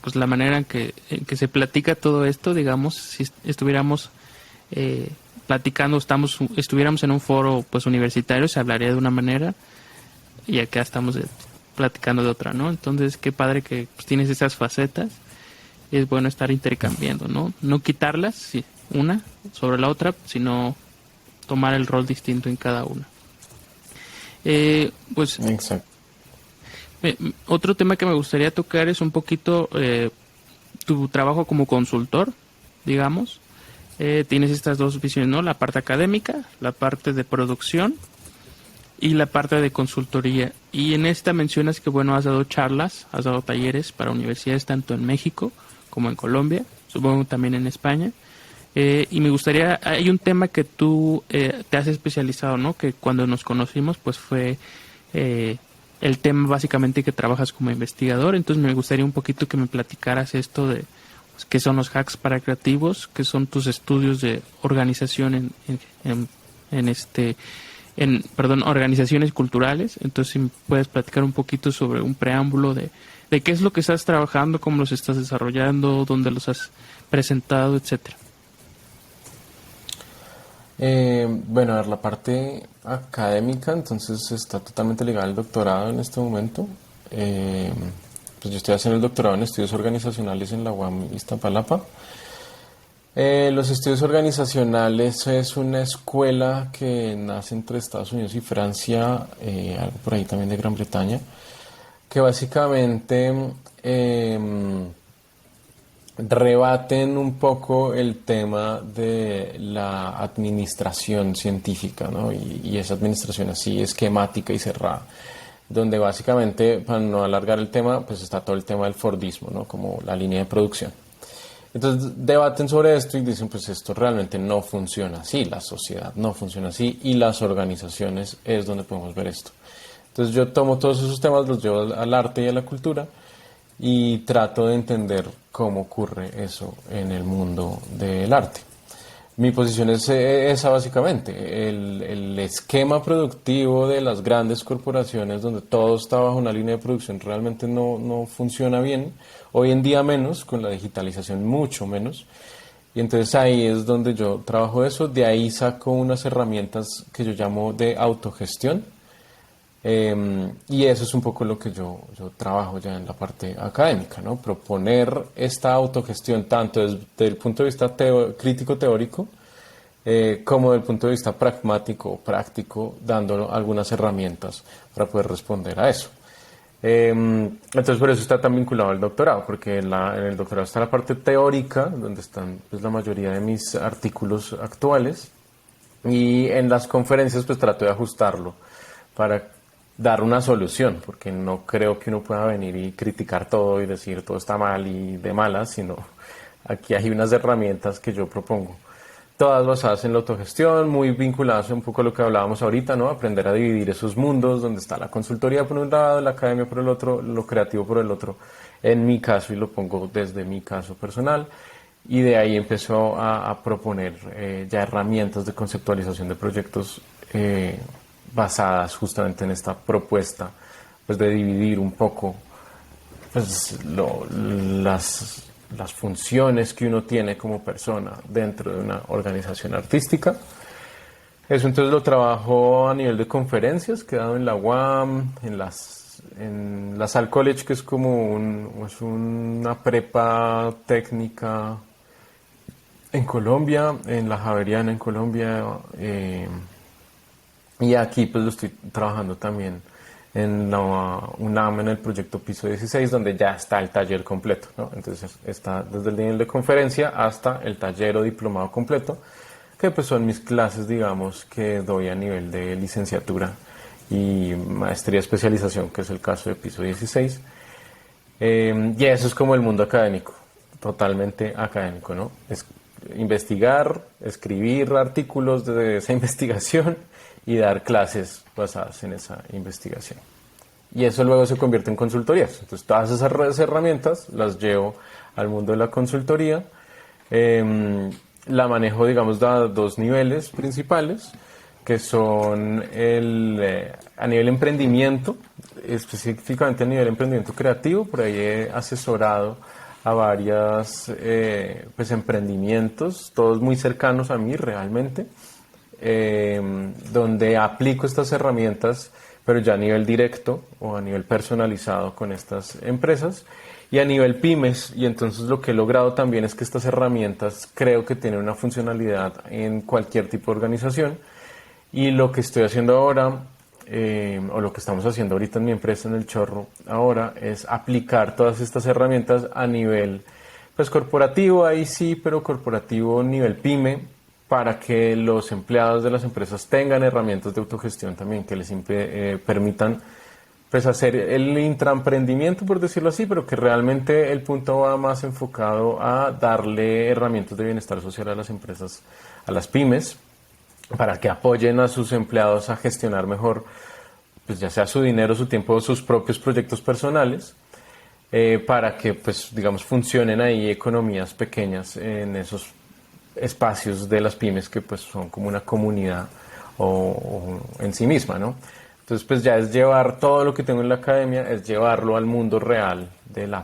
pues la manera en que se platica todo esto, digamos, si estuviéramos platicando, estuviéramos en un foro pues universitario, se hablaría de una manera y acá estamos platicando de otra, ¿no? Entonces, qué padre que pues, tienes esas facetas. Es bueno estar intercambiando, ¿no? No quitarlas, sí, una sobre la otra, sino tomar el rol distinto en cada una. Pues Exacto. otro tema que me gustaría tocar es un poquito tu trabajo como consultor, digamos. Tienes estas dos visiones, ¿no? La parte académica, la parte de producción y la parte de consultoría. Y en esta mencionas que, bueno, has dado charlas, has dado talleres para universidades tanto en México como en Colombia, supongo también en España. Y me gustaría, hay un tema que tú te has especializado, ¿no? Que cuando nos conocimos, pues fue el tema básicamente que trabajas como investigador. Entonces me gustaría un poquito que me platicaras esto de pues, qué son los hacks para creativos, qué son tus estudios de organización en organizaciones culturales. Entonces, si me puedes platicar un poquito sobre un preámbulo de qué es lo que estás trabajando, cómo los estás desarrollando, dónde los has presentado, etcétera. Bueno, a ver, la parte académica entonces está totalmente ligada al doctorado en este momento. Pues yo estoy haciendo el doctorado en estudios organizacionales en la UAM Iztapalapa. Los estudios organizacionales es una escuela que nace entre Estados Unidos y Francia, algo por ahí también de Gran Bretaña, que básicamente rebaten un poco el tema de la administración científica, ¿no? Y esa administración así esquemática y cerrada. donde básicamente, para no alargar el tema, pues está todo el tema del Fordismo, ¿no? Como la línea de producción. Entonces debaten sobre esto y dicen, pues esto realmente no funciona así, la sociedad no funciona así y las organizaciones es donde podemos ver esto. Entonces yo tomo todos esos temas, los llevo al arte y a la cultura y trato de entender cómo ocurre eso en el mundo del arte. Mi posición es esa básicamente, el esquema productivo de las grandes corporaciones donde todo está bajo una línea de producción realmente no funciona bien, hoy en día menos, con la digitalización mucho menos, y entonces ahí es donde yo trabajo eso, de ahí saco unas herramientas que yo llamo de autogestión, y eso es un poco lo que yo trabajo ya en la parte académica, ¿no? Proponer esta autogestión tanto desde el punto de vista crítico teórico como desde el punto de vista pragmático o práctico, dando algunas herramientas para poder responder a eso. Entonces por eso está tan vinculado al doctorado, porque en el doctorado está la parte teórica, donde están pues, la mayoría de mis artículos actuales, y en las conferencias pues trato de ajustarlo para dar una solución, porque no creo que uno pueda venir y criticar todo y decir todo está mal y de malas, sino aquí hay unas herramientas que yo propongo, todas basadas en la autogestión, muy vinculadas un poco a lo que hablábamos ahorita, ¿no? Aprender a dividir esos mundos, donde está la consultoría por un lado, la academia por el otro, lo creativo por el otro, en mi caso, y lo pongo desde mi caso personal, y de ahí empezó a proponer ya herramientas de conceptualización de proyectos basadas justamente en esta propuesta pues de dividir un poco pues, las funciones que uno tiene como persona dentro de una organización artística. Eso entonces lo trabajo a nivel de conferencias, que he dado en la UAM, en la Salle College, que es como una prepa técnica en Colombia, en la Javeriana en Colombia, y aquí pues lo estoy trabajando también en la UNAM en el proyecto Piso 16, donde ya está el taller completo, ¿no? Entonces está desde el nivel de conferencia hasta el taller o diplomado completo, que pues son mis clases, digamos, que doy a nivel de licenciatura y maestría especialización, que es el caso de Piso 16. Y eso es como el mundo académico, totalmente académico, ¿no? Es investigar, escribir artículos de esa investigación y dar clases basadas en esa investigación. Y eso luego se convierte en consultorías. Entonces todas esas herramientas las llevo al mundo de la consultoría. La manejo, digamos, a dos niveles principales, que son a nivel emprendimiento, específicamente a nivel emprendimiento creativo. Por ahí he asesorado a varios pues, emprendimientos, todos muy cercanos a mí realmente, donde aplico estas herramientas, pero ya a nivel directo o a nivel personalizado con estas empresas y a nivel pymes. Y entonces lo que he logrado también es que estas herramientas creo que tienen una funcionalidad en cualquier tipo de organización, y lo que estoy haciendo ahora o lo que estamos haciendo ahorita en mi empresa, en El Chorro, ahora es aplicar todas estas herramientas a nivel pues corporativo, ahí sí, pero corporativo nivel pyme, para que los empleados de las empresas tengan herramientas de autogestión también que les permitan pues hacer el intraemprendimiento, por decirlo así, pero que realmente el punto va más enfocado a darle herramientas de bienestar social a las empresas, a las pymes, para que apoyen a sus empleados a gestionar mejor, pues ya sea su dinero, su tiempo, sus propios proyectos personales, para que pues digamos funcionen ahí economías pequeñas en esos espacios de las pymes que pues son como una comunidad o en sí misma, ¿no? Entonces pues ya es llevar todo lo que tengo en la academia, es llevarlo al mundo real del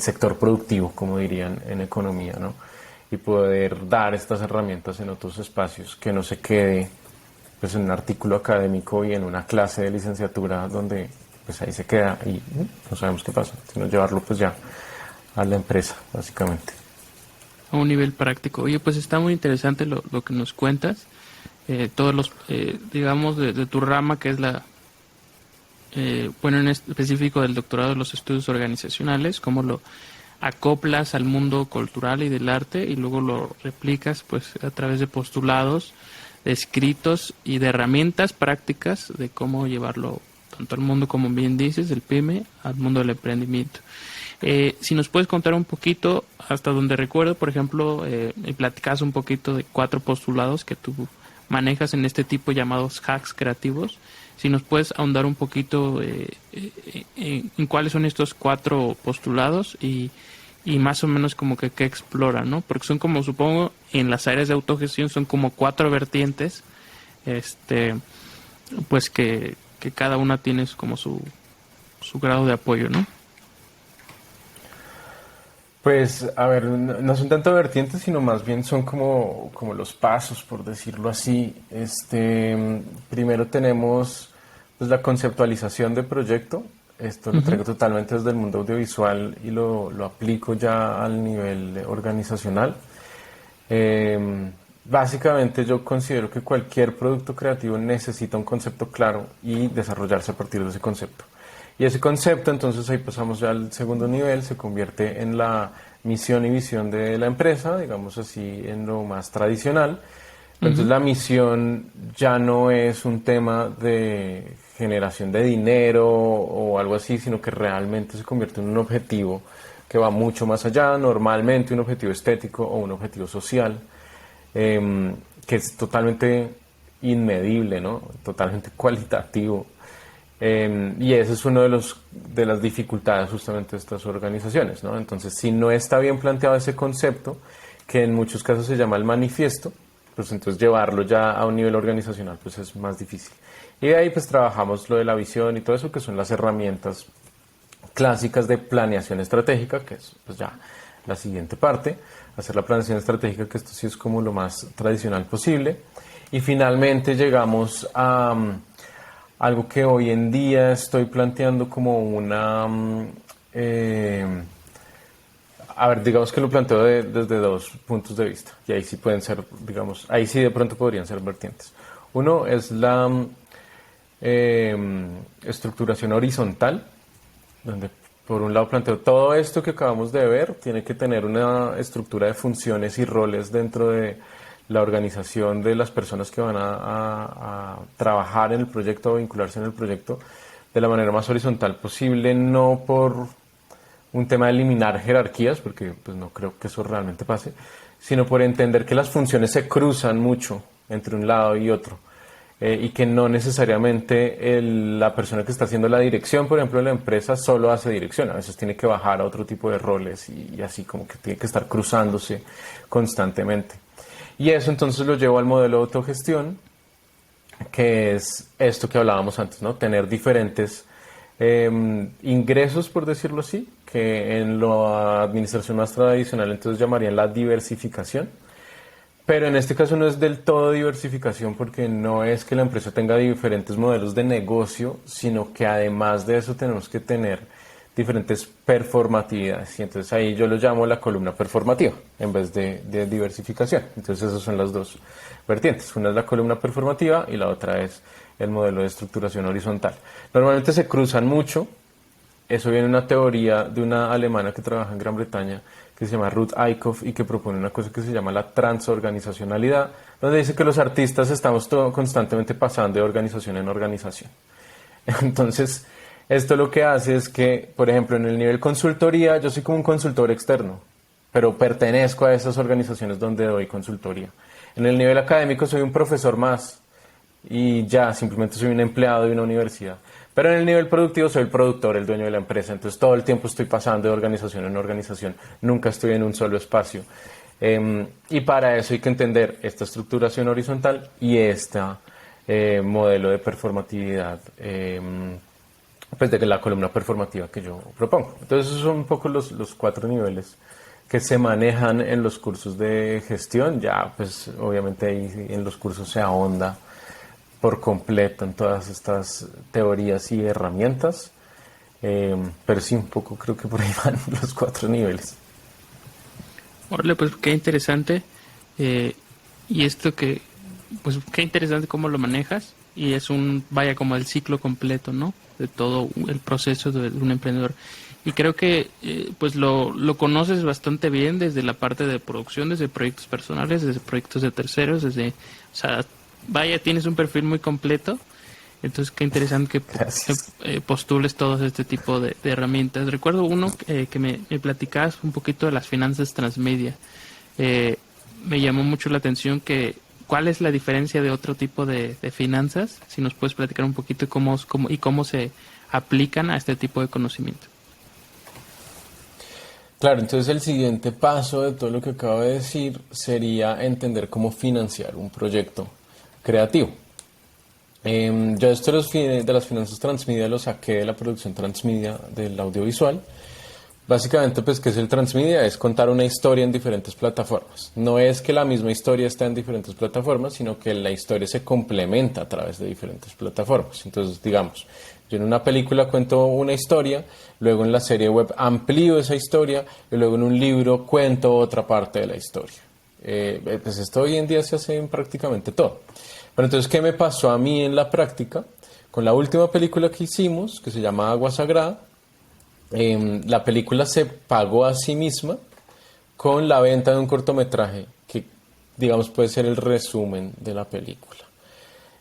sector productivo, como dirían en economía, ¿no? Y poder dar estas herramientas en otros espacios, que no se quede pues en un artículo académico y en una clase de licenciatura donde pues ahí se queda y no sabemos qué pasa, sino llevarlo pues ya a la empresa, básicamente. A un nivel práctico. Oye, pues está muy interesante lo que nos cuentas. Todos los, digamos, de tu rama, que es bueno, en específico del doctorado de los estudios organizacionales, cómo lo acoplas al mundo cultural y del arte y luego lo replicas pues a través de postulados, de escritos y de herramientas prácticas de cómo llevarlo tanto al mundo, como bien dices, del PYME, al mundo del emprendimiento. Si nos puedes contar un poquito, hasta donde recuerdo, por ejemplo, y platicas un poquito de 4 postulados que tú manejas en este tipo llamados hacks creativos. Si nos puedes ahondar un poquito en cuáles son estos 4 postulados y más o menos como que qué exploran, ¿no? Porque son como, supongo, en las áreas de autogestión son como 4 vertientes, pues que cada una tiene como su grado de apoyo, ¿no? Pues, a ver, no son tanto vertientes, sino más bien son como los pasos, por decirlo así. Primero tenemos pues la conceptualización de proyecto. Esto lo traigo totalmente desde el mundo audiovisual y lo aplico ya al nivel organizacional. Básicamente yo considero que cualquier producto creativo necesita un concepto claro y desarrollarse a partir de ese concepto. Y ese concepto, entonces ahí pasamos ya al segundo nivel, se convierte en la misión y visión de la empresa, digamos así, en lo más tradicional. Entonces la misión ya no es un tema de generación de dinero o algo así, sino que realmente se convierte en un objetivo que va mucho más allá, normalmente un objetivo estético o un objetivo social, que es totalmente inmedible, ¿no? Totalmente cualitativo. Y ese es uno de las dificultades justamente de estas organizaciones, ¿no? Entonces, si no está bien planteado ese concepto, que en muchos casos se llama el manifiesto, pues entonces llevarlo ya a un nivel organizacional pues es más difícil. Y de ahí pues trabajamos lo de la visión y todo eso, que son las herramientas clásicas de planeación estratégica, que es pues ya la siguiente parte, hacer la planeación estratégica, que esto sí es como lo más tradicional posible. Y finalmente llegamos a algo que hoy en día estoy planteando como una... a ver, digamos que lo planteo desde 2 puntos de vista, y ahí sí pueden ser, digamos, ahí sí de pronto podrían ser vertientes. Uno es la estructuración horizontal, donde por un lado planteo todo esto que acabamos de ver, tiene que tener una estructura de funciones y roles dentro de la organización de las personas que van a trabajar en el proyecto o vincularse en el proyecto de la manera más horizontal posible, no por un tema de eliminar jerarquías, porque pues no creo que eso realmente pase, sino por entender que las funciones se cruzan mucho entre un lado y otro, y que no necesariamente la persona que está haciendo la dirección, por ejemplo, de la empresa, solo hace dirección, a veces tiene que bajar a otro tipo de roles y así como que tiene que estar cruzándose constantemente. Y eso entonces lo llevo al modelo de autogestión, que es esto que hablábamos antes, ¿no? Tener diferentes ingresos, por decirlo así, que en la administración más tradicional entonces llamarían la diversificación. Pero en este caso no es del todo diversificación, porque no es que la empresa tenga diferentes modelos de negocio, sino que además de eso tenemos que tener diferentes performatividades. Y entonces ahí yo lo llamo la columna performativa en vez de diversificación. Entonces esas son las 2 vertientes. Una es la columna performativa y la otra es el modelo de estructuración horizontal. Normalmente se cruzan mucho. Eso viene de una teoría de una alemana que trabaja en Gran Bretaña, que se llama Ruth Eickhoff, y que propone una cosa que se llama la transorganizacionalidad, donde dice que los artistas estamos constantemente pasando de organización en organización. Entonces, esto lo que hace es que, por ejemplo, en el nivel consultoría, yo soy como un consultor externo, pero pertenezco a esas organizaciones donde doy consultoría. En el nivel académico soy un profesor más y ya, simplemente soy un empleado de una universidad. Pero en el nivel productivo soy el productor, el dueño de la empresa, entonces todo el tiempo estoy pasando de organización en organización, nunca estoy en un solo espacio. Y para eso hay que entender esta estructuración horizontal y este modelo de performatividad, pues de la columna performativa que yo propongo. Entonces esos son un poco los 4 niveles que se manejan en los cursos de gestión. Ya pues obviamente ahí en los cursos se ahonda por completo en todas estas teorías y herramientas, pero sí, un poco creo que por ahí van los 4 niveles. Órale, pues qué interesante, y esto que, pues qué interesante cómo lo manejas, y es vaya como el ciclo completo, ¿no? De todo el proceso de un emprendedor. Y creo que pues lo conoces bastante bien desde la parte de producción, desde proyectos personales, desde proyectos de terceros, o sea, vaya, tienes un perfil muy completo, Entonces, qué interesante que postules todos este tipo de herramientas. Recuerdo uno que me platicabas un poquito de las finanzas transmedia. Me llamó mucho la atención que cuál es la diferencia de otro tipo de finanzas. Si nos puedes platicar un poquito cómo se aplican a este tipo de conocimiento. Claro, entonces el siguiente paso de todo lo que acabo de decir sería entender cómo financiar un proyecto creativo. Yo esto de las finanzas transmedia lo saqué de la producción transmedia del audiovisual. Básicamente, pues, ¿qué es el transmedia? Es contar una historia en diferentes plataformas. No es que la misma historia esté en diferentes plataformas, sino que la historia se complementa a través de diferentes plataformas. Entonces, digamos, yo en una película cuento una historia, luego en la serie web amplío esa historia y luego en un libro cuento otra parte de la historia. Pues esto hoy en día se hace en prácticamente todo. Pero entonces, ¿qué me pasó a mí en la práctica? Con la última película que hicimos, que se llama Agua Sagrada, la película se pagó a sí misma con la venta de un cortometraje que, digamos, puede ser el resumen de la película.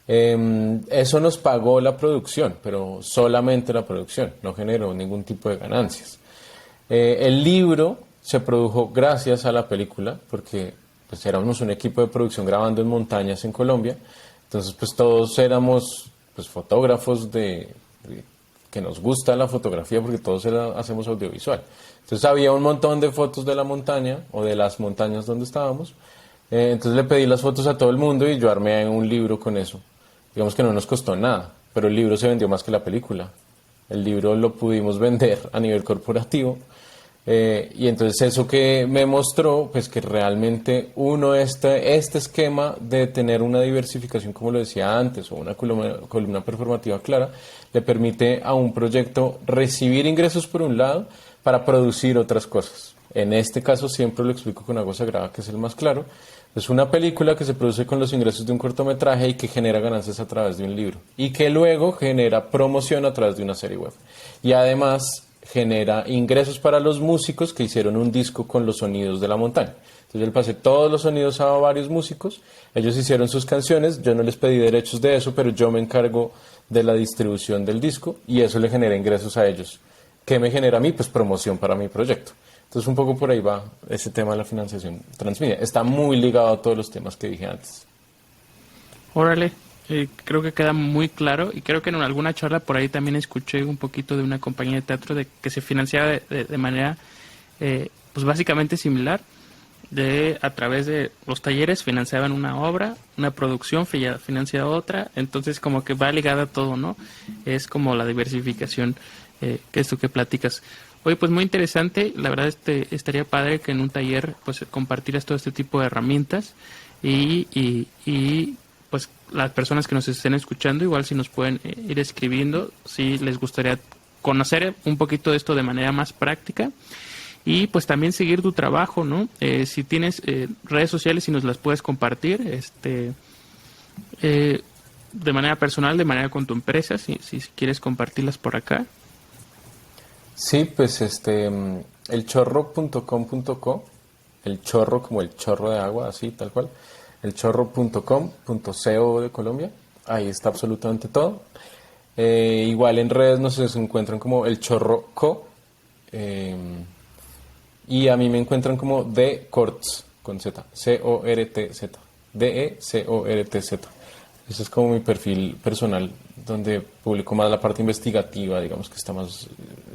Eso nos pagó la producción, pero solamente la producción, no generó ningún tipo de ganancias. El libro se produjo gracias a la película, porque pues éramos un equipo de producción grabando en montañas en Colombia, entonces pues todos éramos pues fotógrafos que nos gusta la fotografía porque todos hacemos audiovisual. Entonces había un montón de fotos de la montaña o de las montañas donde estábamos, entonces le pedí las fotos a todo el mundo y yo armé un libro con eso. Digamos que no nos costó nada, pero el libro se vendió más que la película. El libro lo pudimos vender a nivel corporativo. Y entonces eso que me mostró, pues que realmente este esquema de tener una diversificación, como lo decía antes, o una columna performativa clara, le permite a un proyecto recibir ingresos por un lado para producir otras cosas. En este caso siempre lo explico con Agua Sagrada, que es el más claro. Es una película que se produce con los ingresos de un cortometraje y que genera ganancias a través de un libro. Y que luego genera promoción a través de una serie web. Y además genera ingresos para los músicos que hicieron un disco con los sonidos de la montaña. Entonces yo le pasé todos los sonidos a varios músicos, ellos hicieron sus canciones, yo no les pedí derechos de eso, pero yo me encargo de la distribución del disco y eso le genera ingresos a ellos. ¿Qué me genera a mí? Pues promoción para mi proyecto. Entonces un poco por ahí va ese tema de la financiación transmedia. Está muy ligado a todos los temas que dije antes. Órale. Creo que queda muy claro y creo que en alguna charla por ahí también escuché un poquito de una compañía de teatro de que se financiaba de manera pues básicamente similar, a través de los talleres financiaban una obra, una producción financia otra, entonces como que va ligada a todo, ¿no? Es como la diversificación, que es lo que platicas. Oye, pues muy interesante, la verdad estaría padre que en un taller pues compartieras todo este tipo de herramientas y pues las personas que nos estén escuchando, igual si nos pueden ir escribiendo, si les gustaría conocer un poquito de esto de manera más práctica y pues también seguir tu trabajo, ¿no? Si tienes redes sociales, si nos las puedes compartir, de manera personal, de manera con tu empresa, si quieres compartirlas por acá. Sí, pues elchorro.com.co, el chorro como el chorro de agua, así tal cual. elchorro.com.co de Colombia, ahí está absolutamente todo. Igual en redes nos encuentran como El Chorro Co. Y a mí me encuentran como Decortz con Z, C-O-R-T-Z, D-E-C-O-R-T-Z. Ese es como mi perfil personal, donde publico más la parte investigativa, digamos que está más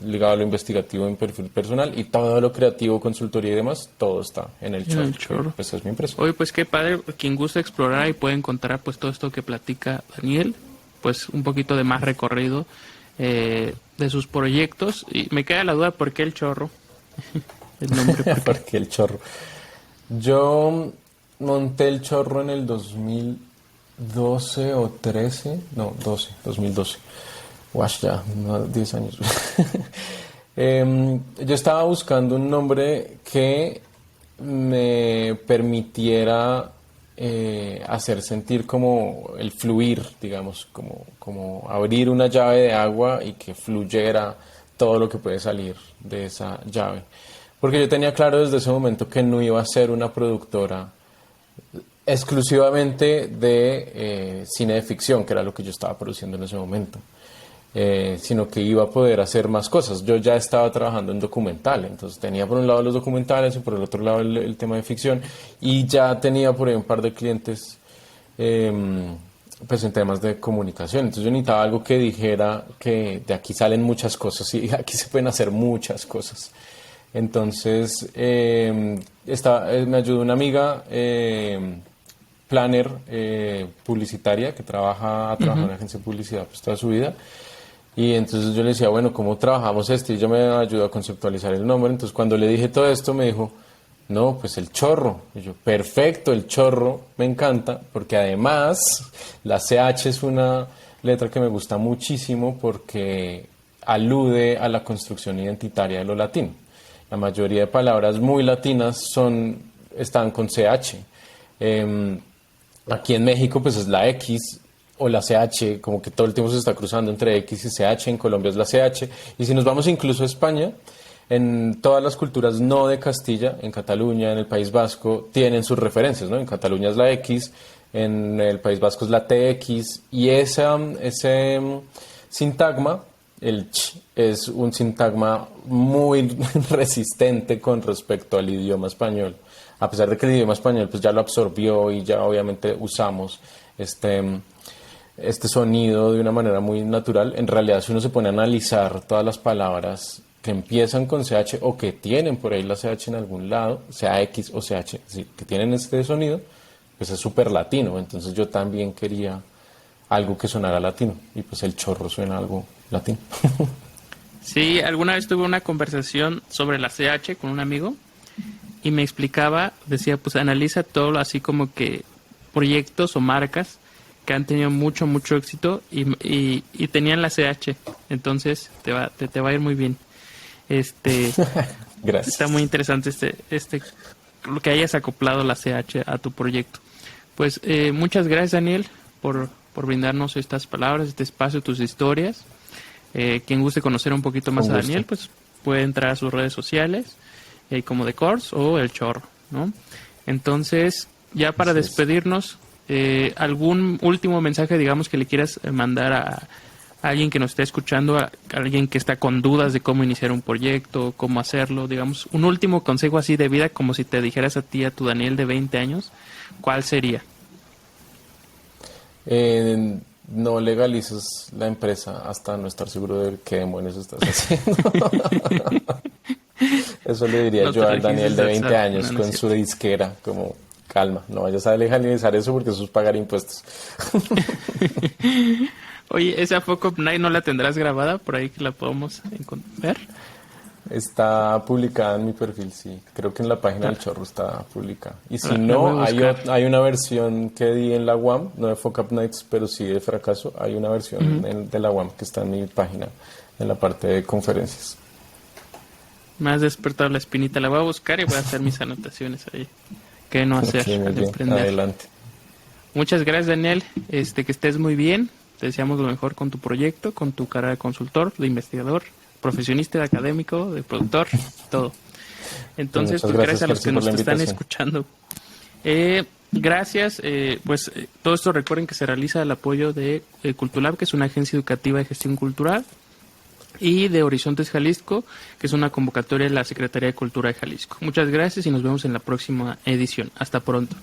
ligado a lo investigativo en perfil personal, y todo lo creativo, consultoría y demás, todo está en El Chorro. El Chorro. Pues es mi empresa. Oye, pues qué padre, quien gusta explorar y puede encontrar pues todo esto que platica Daniel, pues un poquito de más recorrido de sus proyectos. Y me queda la duda, ¿por qué El Chorro? El nombre. ¿Por qué El Chorro? Yo monté El Chorro en el 2012 o 13, no, 2012. Wash, ya, 10 años. Yo estaba buscando un nombre que me permitiera hacer sentir como el fluir, digamos, como abrir una llave de agua y que fluyera todo lo que puede salir de esa llave. Porque yo tenía claro desde ese momento que no iba a ser una productora exclusivamente de cine de ficción, que era lo que yo estaba produciendo en ese momento. Sino que iba a poder hacer más cosas. Yo ya estaba trabajando en documental, entonces tenía por un lado los documentales y por el otro lado el tema de ficción, y ya tenía por ahí un par de clientes pues en temas de comunicación. Entonces yo necesitaba algo que dijera que de aquí salen muchas cosas y aquí se pueden hacer muchas cosas. Entonces me ayudó una amiga planner publicitaria que ha trabajado en una agencia de publicidad pues toda su vida. Y entonces yo le decía, bueno, ¿cómo trabajamos esto? Y ella me ayudó a conceptualizar el nombre. Entonces cuando le dije todo esto me dijo, no, pues el chorro. Y yo, perfecto, el chorro me encanta, porque además la CH es una letra que me gusta muchísimo porque alude a la construcción identitaria de lo latino. La mayoría de palabras muy latinas están con CH. Aquí en México pues es la X o la CH, como que todo el tiempo se está cruzando entre X y CH, en Colombia es la CH, y si nos vamos incluso a España, en todas las culturas no de Castilla, en Cataluña, en el País Vasco, tienen sus referencias, ¿no? En Cataluña es la X, en el País Vasco es la TX, y ese sintagma, el ch, es un sintagma muy resistente con respecto al idioma español, a pesar de que el idioma español pues ya lo absorbió y ya obviamente usamos este sonido de una manera muy natural. En realidad, si uno se pone a analizar todas las palabras que empiezan con CH o que tienen por ahí la CH en algún lado, sea X o CH, es decir, que tienen este sonido, pues es súper latino. Entonces yo también quería algo que sonara latino, y pues el chorro suena algo latino. Sí, alguna vez tuve una conversación sobre la CH con un amigo y me explicaba, decía, pues analiza todo así como que proyectos o marcas que han tenido mucho éxito y tenían la CH, entonces te va a ir muy bien. Gracias. Está muy interesante lo que hayas acoplado la CH a tu proyecto. Pues muchas gracias, Daniel, por brindarnos estas palabras, este espacio, tus historias. Quien guste conocer un poquito más a Daniel, pues puede entrar a sus redes sociales, como The Course o El Chorro, ¿no? Entonces, ya para despedirnos, ¿algún último mensaje, digamos, que le quieras mandar a alguien que nos esté escuchando, a alguien que está con dudas de cómo iniciar un proyecto, cómo hacerlo, digamos, un último consejo así de vida, como si te dijeras a ti, a tu Daniel de 20 años, ¿cuál sería? No legalices la empresa hasta no estar seguro de qué demonios estás haciendo. Eso le diría yo al Daniel de 20 años con su disquera, como calma, no vayas a legalizar eso porque eso es pagar impuestos. Oye, esa Fuck Up Night no la tendrás grabada por ahí que la podamos ver. Está publicada en mi perfil, sí. Creo que en la página del Chorro está publicada. Y si no, hay una versión que di en la UAM, no de Fuck Up Nights, pero sí de Fracaso. Hay una versión de la UAM que está en mi página, en la parte de conferencias. Me has despertado la espinita. La voy a buscar y voy a hacer mis anotaciones ahí. ¿Qué no hacer al emprender? Adelante. Muchas gracias, Daniel. Que estés muy bien. Te deseamos lo mejor con tu proyecto, con tu carrera de consultor, de investigador, profesionista, de académico, de productor, todo. Entonces, pues gracias a los que nos están escuchando. Gracias. Todo esto recuerden que se realiza el apoyo de Culturalab, que es una agencia educativa de gestión cultural, y de Horizontes Jalisco, que es una convocatoria de la Secretaría de Cultura de Jalisco. Muchas gracias y nos vemos en la próxima edición. Hasta pronto.